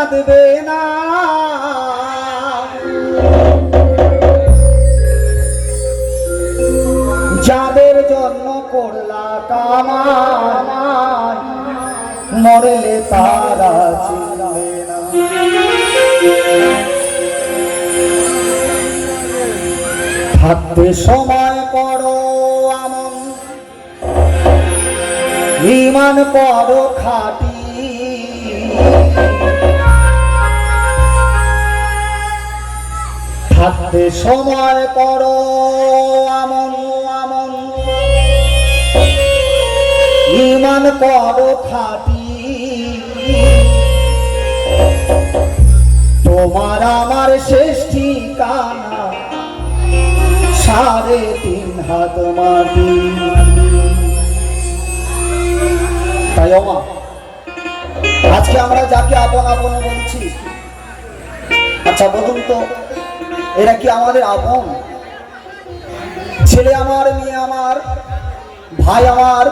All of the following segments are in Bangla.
কাঁদবে না। যাদের জন্য করলা কামাই মরলে তারা চিনবে না। থাকতে সময় করো আমন, ঈমান করো খাঁটি। থাকতে সময় করো আমন আমন, ঈমান করো খাঁটি। তোমার আমার শেষ ঠিকানা 3.5 হাত মাটি। তাই ওমা আজকে আমরা যাকে আপন আপন বলছি, আচ্ছা বলুন তো এরা কি আমাদের আপন? ছেলে আমার, মেয়ে আমার, ভাই আমার,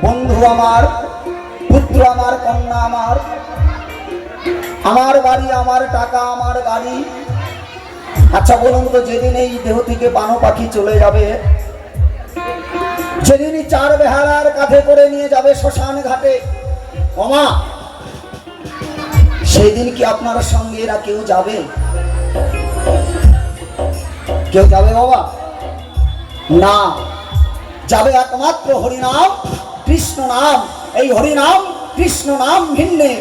বন্ধু আমার, পুত্র আমার, কন্যা আমার, আমার বাড়ি, আমার টাকা, আমার গাড়ি। আচ্ছা বলুন তো যেদিন এই দেহ থেকে বানো পাখি চলে যাবে, যেদিনই 4 বেহারার কাঁধে করে নিয়ে যাবে শ্মশান ঘাটে, ওমা সেই দিন কি আপনার সঙ্গে এরা কেউ যাবে? কেউ যাবে বাবা? না, যাবে একমাত্র হরিনাম কৃষ্ণ নাম। এই হরিনাম কৃষ্ণ নাম ভিন্নে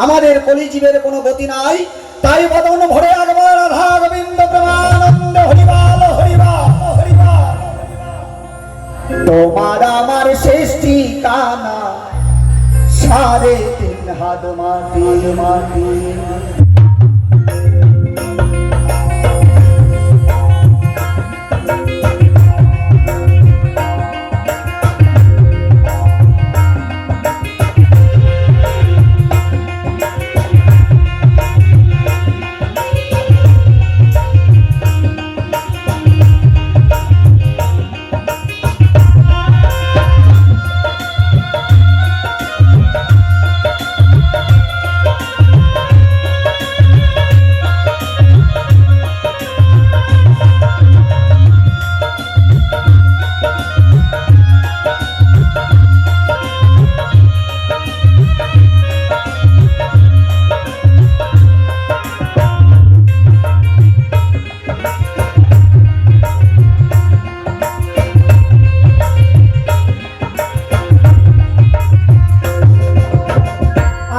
আমাদের কলিজীবের কোনো গতি নাই। তাই বদন ভরে একবার রাধা গোবিন্দ প্রেমানন্দ হরিবাল হরিবাল হরিবাল। তোমার আমার শেষ ঠিকানা 3.5 হাত মাটি মাটি।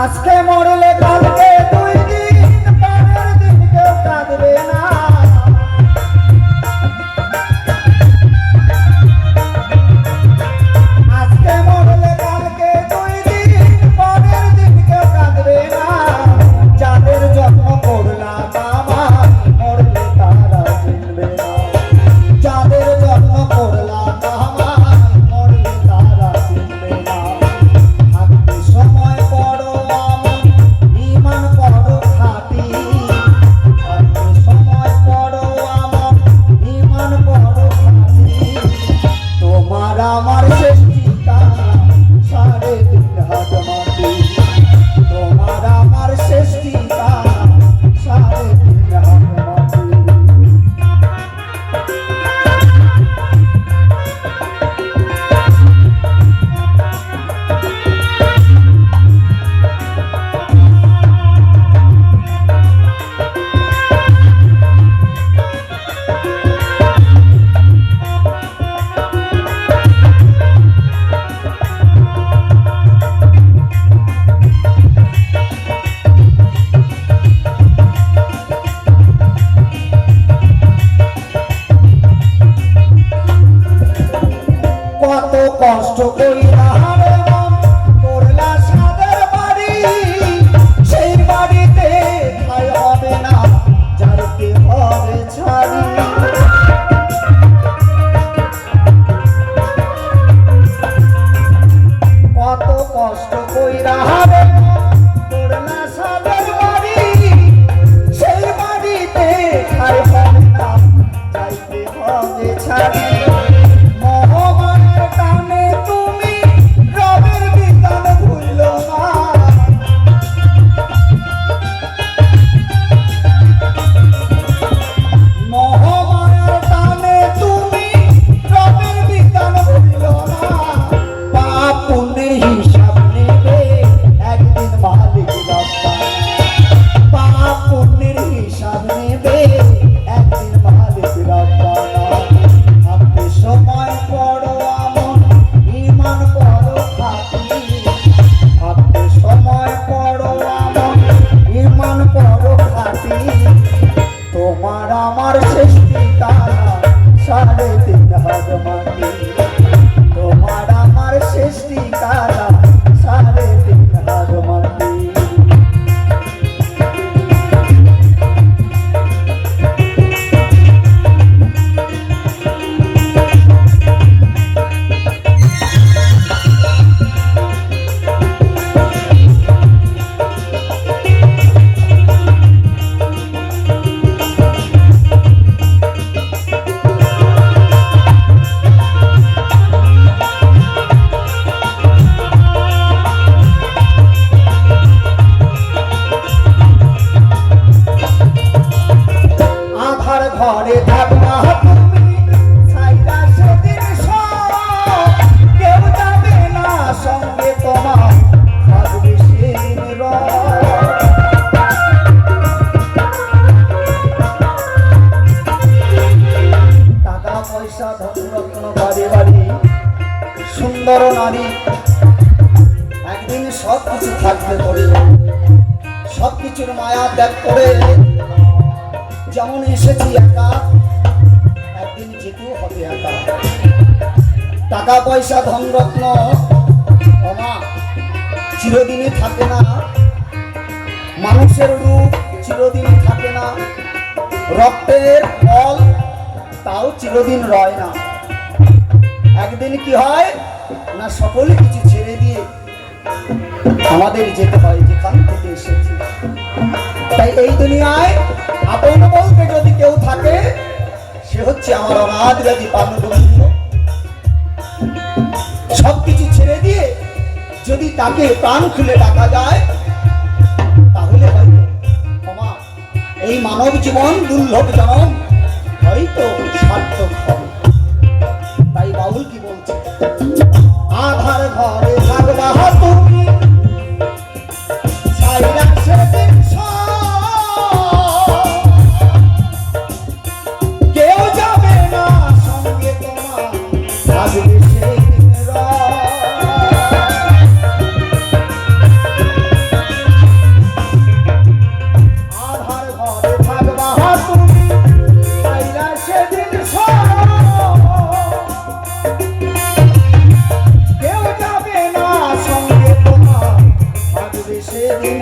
আজকে মরলে কালকে 2 দিন, পরের দিন কেউ কাঁদবে না। আজকে মরলে কালকে 2 দিন, পরের দিন কেউ কাঁদবে না। যাদের যত্ন করলা কামাই মরলে তারা চিনবে না। যাদের যত্ন করলা কামাই মরলে তারা চিনবে না। থাকতে সময় করো ঈমান করো খাঁটি। থাকতে সময় করো আমন, ঈমান করো খাঁটি। তোমার আমার শেষ ঠিকানা 3.5 হাত মাটি। তোমার আমার শেষ ঠিকানা 3.5 হাত মাটি। কত কষ্ট কইরা রে মন করলা সাদের বাড়ি, সেই বাড়িতে ঠাই হবে না যাইতে হবে ছাড়ি। কত কষ্ট কইরা রে মন করলা সাদের বাড়ি, সেই বাড়িতে ঠাই হবে না যাইতে হবে ছাড়ি। তুমি রবের বিধান ভুলো না। নারী একদিন সব কিছু থাকবে করে, সব কিছুর মায়া ত্যাগ করে যেমন এসেছি একা, একদিন যেতেও হবে একা। টাকা পয়সা ধন রত্ন অমা চিরদিনই থাকে না, মানুষের রূপ চিরদিনই থাকে না, রক্তের ফল তাও চিরদিন রয় না। একদিন কি হয় না, সকল কিছু ছেড়ে দিয়ে আমাদের যেতে হয় যেখান থেকে এসেছি। তাই এই দুনিয়ায় আপন বলতে যদি কেউ থাকে, সে হচ্ছে আমার অনাথ ব্যাধি পানবন্ধু। সবকিছু ছেড়ে দিয়ে যদি তাকে প্রাণ খুলে ডাকা যায়, তাহলে হয়তো ক্ষমা এই মানব জীবন দুর্লভ জনম হয়তো সার্থক হবে। তাই বাউল কি বলছে, আধার ঘরে থাকবা তুমি, ছাইরা সেদিন কেউ যাবে না সঙ্গে তোমার, আসবে সেদিন আধার ঘরে থাকবা তুমি, ছাইরা সেদিন কেউ যাবে না সঙ্গে তোমার, আসবে সেদিন